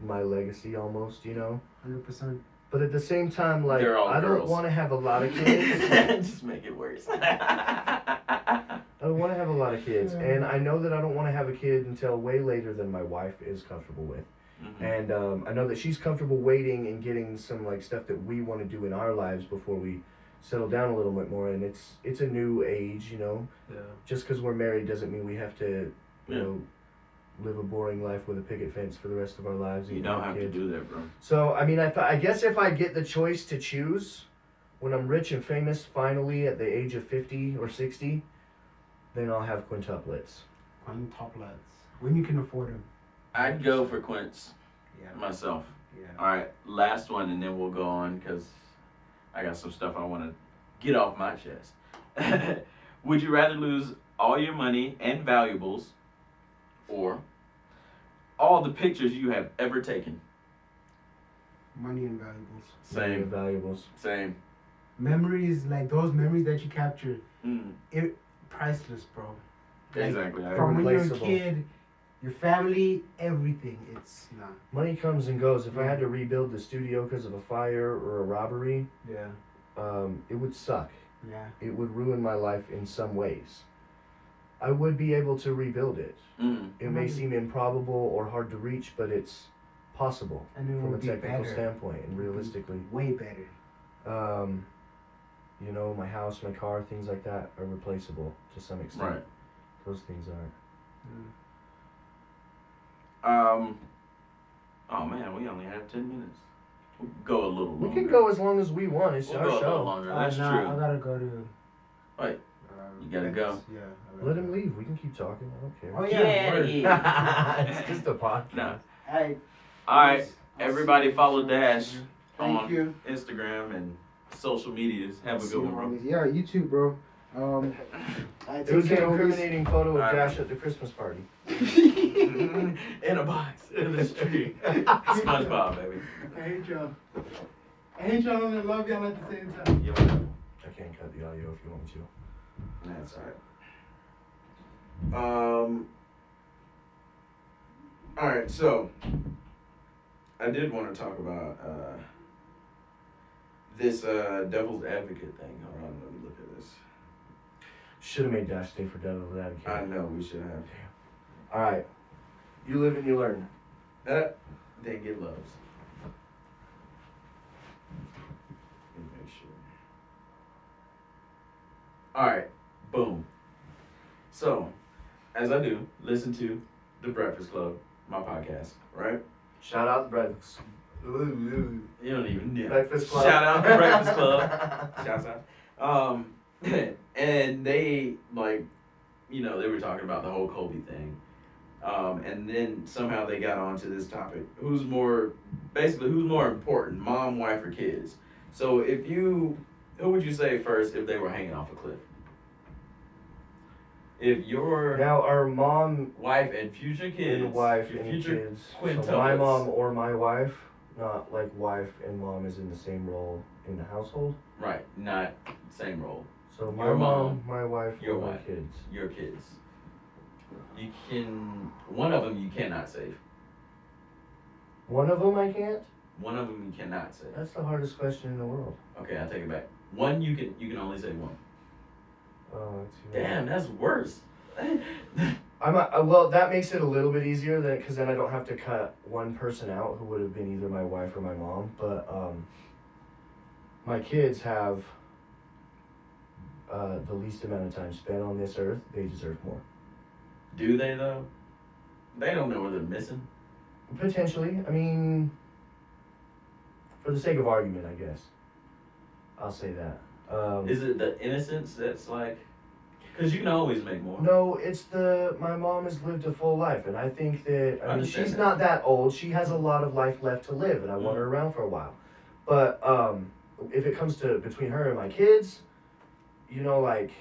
my legacy almost. You know. 100%. But at the same time, like They're all I don't girls. want to have a lot of kids. Just make it worse. I don't want to have a lot of kids, and I know that I don't want to have a kid until way later than my wife is comfortable with. Mhm. And I know that she's comfortable waiting and getting some like stuff that we want to do in our lives before we settle down a little bit more. And it's a new age, you know. Yeah. Just because we're married doesn't mean we have to, you Yeah. know, live a boring life with a picket fence for the rest of our lives. You and don't have to kids. do that, bro. So I mean, I guess if I get the choice to choose, when I'm rich and famous, finally at the age of 50 or 60, then I'll have quintuplets. Quintuplets. When you can afford them. I'd go for quints Yeah. myself. Yeah. All right, last one, and then we'll go on because I got some stuff I want to get off my chest. Would you rather lose all your money and valuables, or all the pictures you have ever taken? Money and valuables. Money and Same, valuables. same. Memories, like those memories that you captured, Mm, priceless, bro. Like, exactly. I From agree. when you're a Irreplaceable. kid, your family, everything. It's nah. Money comes and goes. If I had to rebuild the studio because of a fire or a robbery, Yeah. it would suck. Yeah. It would ruin my life in some ways. I would be able to rebuild it. Mm. It may seem improbable or hard to reach, but it's possible And it from a would be technical better. standpoint and realistically. Way better. You know, my house, my car, things like that are replaceable to some extent. Right. Those things aren't. Oh man, we only have 10 minutes. We'll go a little longer. We can go as long as we want. It's We'll our go a little show. longer. That's nah, true. I gotta go to. Wait, you gotta go? Yeah. Let him leave. We can keep talking. I don't care. Oh Get yeah. outta word. here. It's just a podcast. No. Alright. Alright, everybody follow Dash Thank on you. Instagram and social medias. Have a See good you, one, bro. homies. Yeah, you too, bro. It was an incriminating photo of Alright. Dash at the Christmas party. In a box in the street. SpongeBob, baby. I hate y'all. I hate y'all and I love y'all at the same time. Yo, I can't cut the audio if you want me to. that's alright. Alright, so I did want to talk about this devil's advocate thing. Hold on, let me look at this. Should have made Dash stay for devil's advocate. I know we should have. All right. You live and you learn. Then get loves. Let me make sure. Alright, boom. So, as I do, listen to The Breakfast Club, my podcast, right? Shout out the Breakfast. You don't even know. Breakfast Club. Shout out The Breakfast Club. Shouts out. And they, like, you know, they were talking about the whole Kobe thing. And then somehow they got onto this topic. Who's more important, mom, wife, or kids? So who would you say first if they were hanging off a cliff? If your Now, our mom wife and future kids, and wife your and future kids. quintuplets. So my mom or my wife, not like wife and mom is in the same role in the household. Right, not same role. So my Your mom, mom, my wife, your or my wife. kids. Your kids. One of them you cannot save. One of them I can't? One of them you cannot save. That's the hardest question in the world. Okay, I'll take it back. One you can only save one. Oh, Damn, that's worse. Well, that makes it a little bit easier because then I don't have to cut one person out who would have been either my wife or my mom. But my kids have the least amount of time spent on this earth. They deserve more. Do they though? They don't know where they're missing. Potentially. I mean, for the sake of argument, I guess. I'll say that. Is it the innocence that's like? Because you can always make more. No, it's my mom has lived a full life, and I think that, I mean, understand she's that. not that old. She has a lot of life left to live, and I want her around for a while. But if it comes to between her and my kids, you know, like,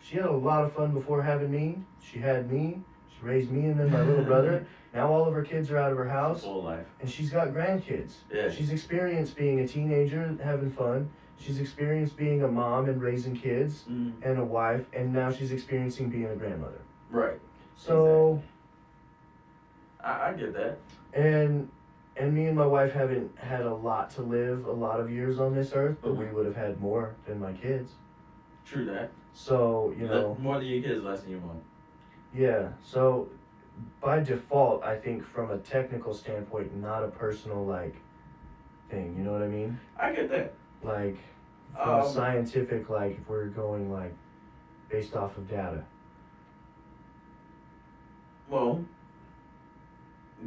she had a lot of fun before having me. She had me. She raised me and then my little brother. Now all of her kids are out of her house, Full life. and she's got grandkids. Yeah. She's experienced being a teenager, having fun. She's experienced being a mom and raising kids and a wife, and now she's experiencing being a grandmother. Right. So, I get that. and me and my wife haven't had a lot to live, a lot of years on this earth, but we would have had more than my kids. True that. So, you know, More than your kids, less than your mom. yeah. So, by default, I think from a technical standpoint, not a personal, like, thing, you know what I mean? I get that. Like, from a scientific, like, if we're going, like, based off of data. Well,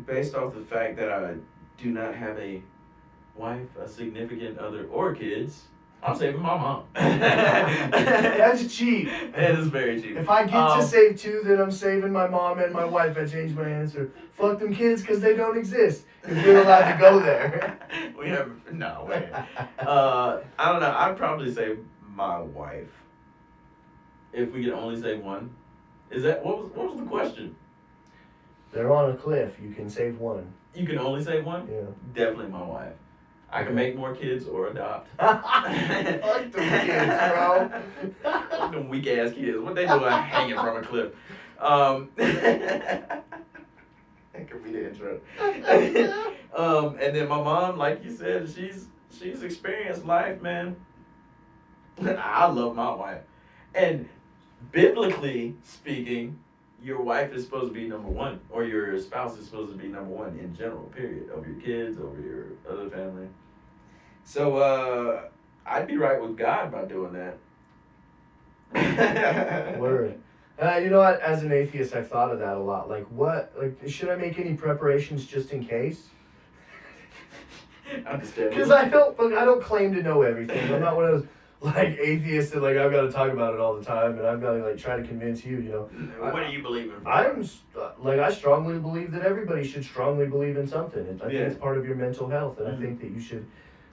based off the fact that I do not have a wife, a significant other, or kids, I'm saving my mom. That's cheap. It is very cheap. If I get to save two, then I'm saving my mom and my wife. I changed my answer. Fuck them kids because they don't exist. If we're allowed to go there. We have no way. I don't know. I'd probably say my wife. If we could only say one, is that what was the question? They're on a cliff. You can save one. You can only say one. Yeah. Definitely my wife. I can make more kids or adopt. Fuck them kids, bro. Fuck them weak ass kids. What they doing hanging from a cliff? That could be the intro. And then my mom, like you said, she's experienced life, man. I love my wife. And biblically speaking, your wife is supposed to be number one, or your spouse is supposed to be number one in general, period, over your kids, over your other family. So, I'd be right with God by doing that. Word. You know what? As an atheist, I've thought of that a lot. Like, what? Like, should I make any preparations just in case? Understand? Because I don't claim to know everything. I'm not one of those like atheists that like I've got to talk about it all the time, and I've got to like try to convince you. You know. What do you believe in? I strongly believe that everybody should strongly believe in something. I think Yeah. it's part of your mental health, and I think that you should.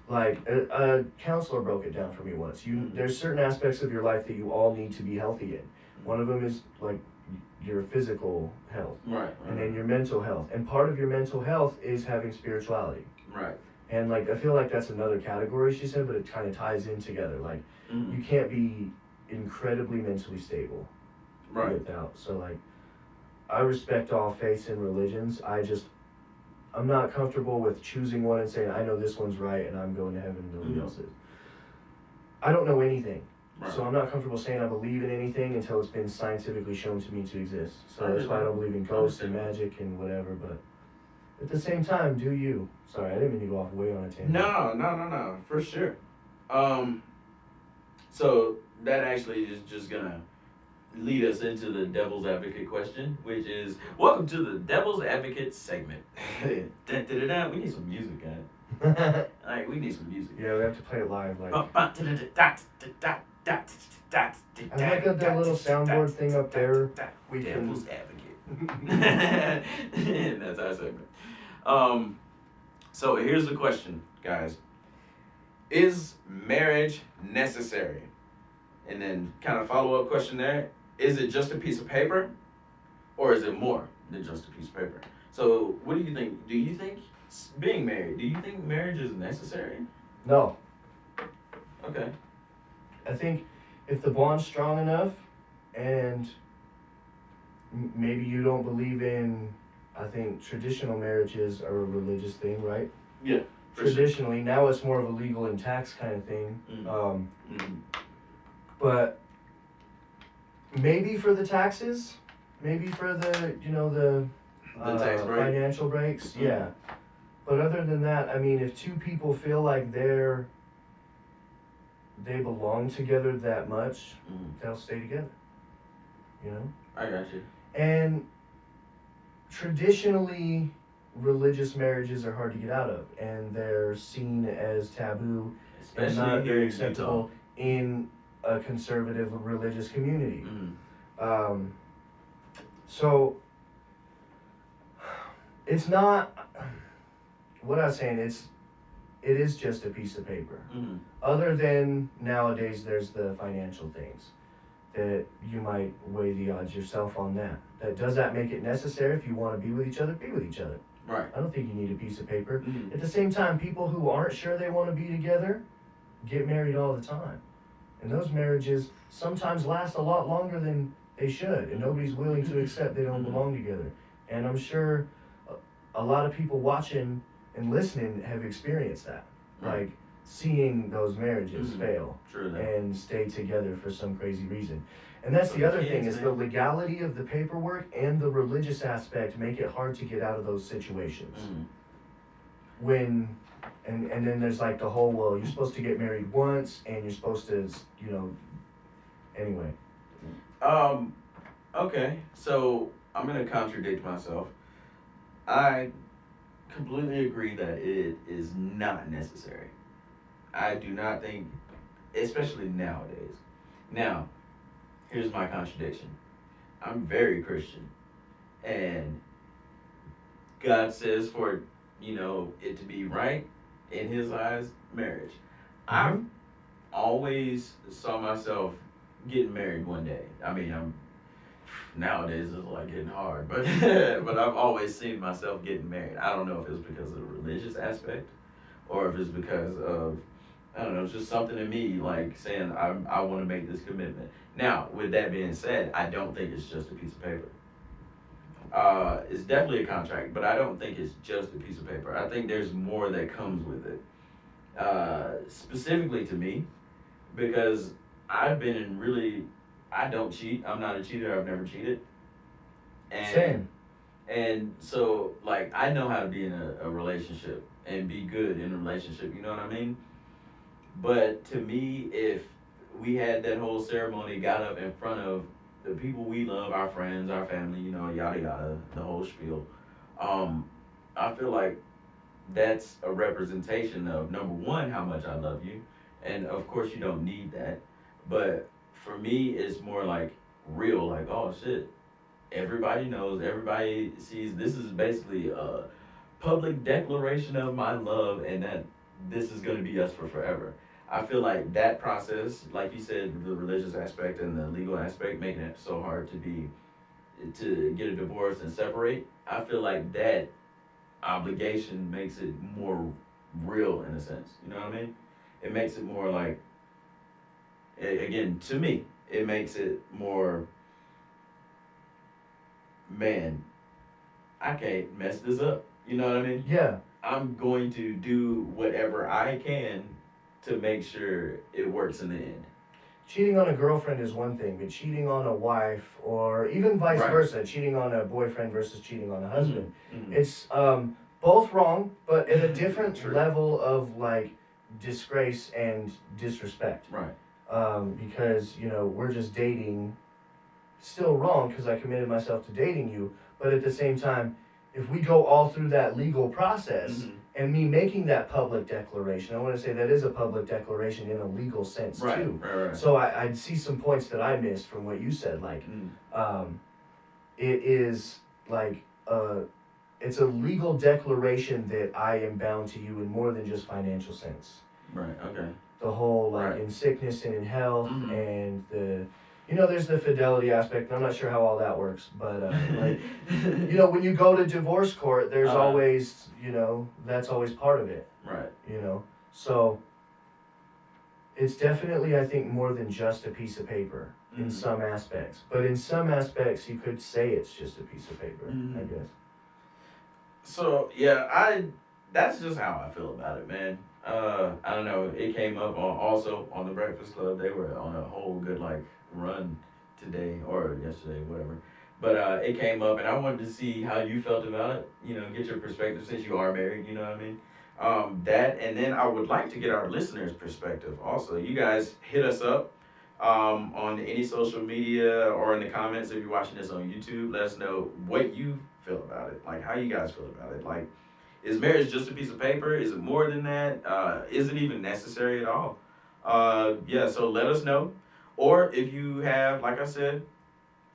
Like a counselor broke it down for me once. There's certain aspects of your life that you all need to be healthy in. One of them is like your physical health, Right. and then your mental health. And part of your mental health is having spirituality. Right. And like I feel like that's another category she said, but it kind of ties in together. Like you can't be incredibly mentally stable Right. without. So like I respect all faiths and religions. I'm not comfortable with choosing one and saying I know this one's right and I'm going to heaven and nobody else is. I don't know anything. Right. So I'm not comfortable saying I believe in anything until it's been scientifically shown to me to exist. So that's why I don't believe in ghosts and magic and whatever, but at the same time, do you. Sorry, I didn't mean to go off way on a tangent. No, for sure. So that actually is just gonna lead us into the devil's advocate question, which is welcome to the devil's advocate segment. Dun, dun, dun, dun. We need some music, guys. Like we need some music. Yeah, we have to play it live. Like I've I've got that little soundboard thing up there. We can. Devil's advocate. That's our segment. So here's the question, guys. Is marriage necessary? And then kind of follow-up question there. Is it just a piece of paper? Or is it more than just a piece of paper? So what do you think? Do you think being married, do you think marriage is necessary? No. Okay. I think if the bond's strong enough and maybe you don't believe in, I think traditional marriages are a religious thing, right? Yeah. Traditionally, sure. Now it's more of a legal and tax kind of thing. But maybe for the taxes, maybe for the tax break. Financial breaks, yeah. But other than that, I mean, if two people feel like they belong together that much, they'll stay together. You know? I got you. And traditionally, religious marriages are hard to get out of, and they're seen as taboo, especially and not very here acceptable in a conservative religious community. So it's not what I was saying. It is just a piece of paper. Other than nowadays, there's the financial things that you might weigh the odds yourself on that. Does that make it necessary? If you want to be with each other, be with each other. Right. I don't think you need a piece of paper. At the same time, people who aren't sure they want to be together get married all the time. And those marriages sometimes last a lot longer than they should, and nobody's willing to accept they don't belong together. And I'm sure a lot of people watching and listening have experienced that. Like seeing those marriages fail and stay together for some crazy reason. And that's the other thing is the legality of the paperwork and the religious aspect make it hard to get out of those situations. And then there's like the whole, well, you're supposed to get married once and you're supposed to, anyway. Okay, so I'm gonna contradict myself. I completely agree that it is not necessary. I do not think, especially nowadays. Now, here's my contradiction. I'm very Christian, and God says for it to be right in His eyes, marriage. I've always saw myself getting married one day. I mean, nowadays it's like getting hard, but but I've always seen myself getting married. I don't know if it's because of the religious aspect, or if it's because of it's just something in me like saying I want to make this commitment. Now, with that being said, I don't think it's just a piece of paper. It's definitely a contract, but I don't think it's just a piece of paper. I think there's more that comes with it. Specifically to me, because I've been in really I don't cheat. I'm not a cheater. I've never cheated. And Same. and so like I know how to be in a relationship and be good in a relationship. You know what I mean? But to me, if we had that whole ceremony, got up in front of the people we love, our friends, our family, you know, yada yada, the whole spiel. Um, I feel like that's a representation of number one, how much I love you, and of course you don't need that, but for me it's more like real, like oh shit, everybody knows, everybody sees. This is basically a public declaration of my love, and that this is going to be us for forever. I feel like that process, like you said, the religious aspect and the legal aspect, making it so hard to get a divorce and separate. I feel like that obligation makes it more real in a sense. You know what I mean? It makes it more like, again, to me, it makes it more, man, I can't mess this up. You know what I mean? Yeah. I'm going to do whatever I can to make sure it works in the end. Cheating on a girlfriend is one thing, but cheating on a wife, or even vice Right. versa, cheating on a boyfriend versus cheating on a husband, Mhm. it's both wrong, but at a different True. level of like disgrace and disrespect. Right. Because we're just dating, still wrong because I committed myself to dating you, but at the same time, if we go all through that legal process. Mhm. And me making that public declaration, I want to say that is a public declaration in a legal sense Right. too. Right. So I'd see some points that I missed from what you said. Like, it is like it's a legal declaration that I am bound to you in more than just financial sense. Right. Okay. The whole like Right. in sickness and in health, Mhm. and there's the fidelity aspect. And I'm not sure how all that works, but like when you go to divorce court, there's always that's always part of it. Right. So it's definitely, I think, more than just a piece of paper in Mhm. some aspects. But in some aspects, you could say it's just a piece of paper, Mhm. I guess. So yeah, that's just how I feel about it, man. I don't know. It came up also on the Breakfast Club. They were on a whole good like run today or yesterday, whatever. But it came up, and I wanted to see how you felt about it. You know, get your perspective since you are married. You know what I mean? That, and then I would like to get our listeners' perspective also. You guys hit us up on any social media or in the comments if you're watching this on YouTube. Let us know what you feel about it. Like how you guys feel about it. Like, is marriage just a piece of paper? Is it more than that? Is it even necessary at all? Yeah, so let us know. Or if you have, like I said,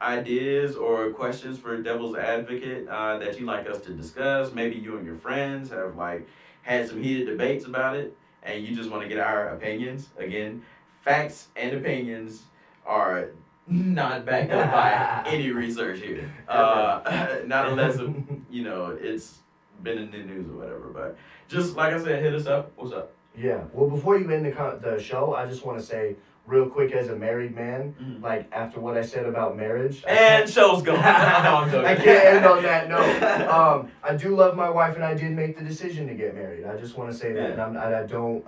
ideas or questions for Devil's Advocate that you'd like us to discuss, maybe you and your friends have like had some heated debates about it, and you just want to get our opinions. Again, facts and opinions are not backed up by any research here. Not unless it's been in the news or whatever. But just like I said, hit us up. What's up? Yeah. Well, before you end the show, I just want to say real quick, as a married man, like after what I said about marriage, and show's gone. I can't end on that note. I do love my wife, and I did make the decision to get married. I just want to say that, and I don't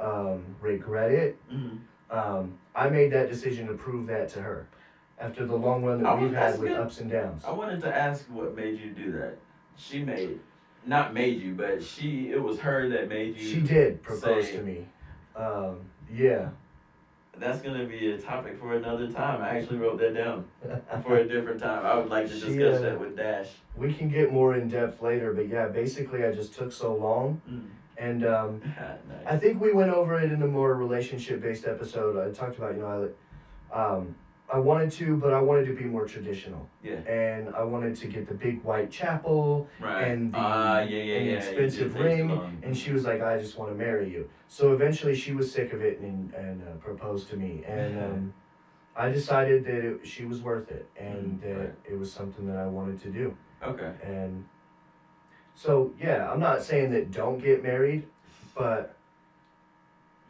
regret it. I made that decision to prove that to her after the long run that we've had with ups and downs. I wanted to ask what made you do that. She not made you, but it was her that made you. She did propose to me. Yeah. That's going to be a topic for another time. I actually wrote that down for a different time. I would like to discuss that with Dash. We can get more in depth later, but yeah, basically I just took so long. And Nice. I think we went over it in a more relationship-based episode. I talked about, I wanted to be more traditional. Yeah. And I wanted to get the big white chapel and the expensive ring. And she was like, I just want to marry you. So eventually she was sick of it and proposed to me. And I decided that she was worth it and that it was something that I wanted to do. Okay. And so, yeah, I'm not saying that don't get married, but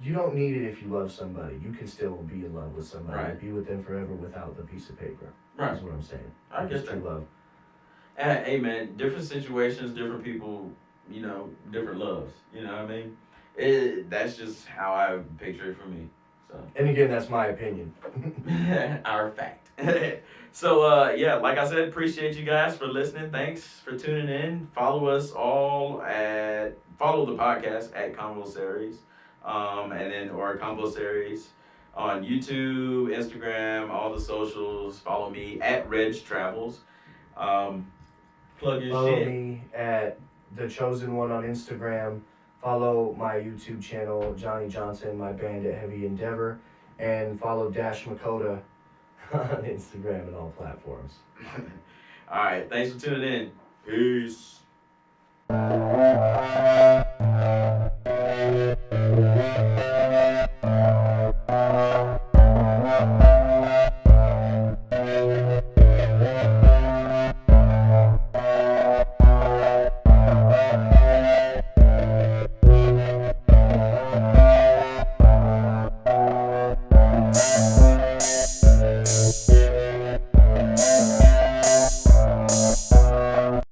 you don't need it if you love somebody. You can still be in love with somebody and be with them forever without the piece of paper. Right. That's what I'm saying. I get that. True love. Hey, man, different situations, different people, different loves. You know what I mean? That's just how I picture it for me. And again, that's my opinion. Our fact. So yeah, like I said, appreciate you guys for listening. Thanks for tuning in. Follow us all follow the podcast at Convosaries, and then or Convosaries on YouTube, Instagram, all the socials. Follow me at Reg Travels. Plug your Follow shit. me at The Chosen One on Instagram. Follow my YouTube channel, Johnny Johnson, my band at Heavy Endeavor. And follow Dash Makota on Instagram and all platforms. All right, thanks for tuning in. Peace.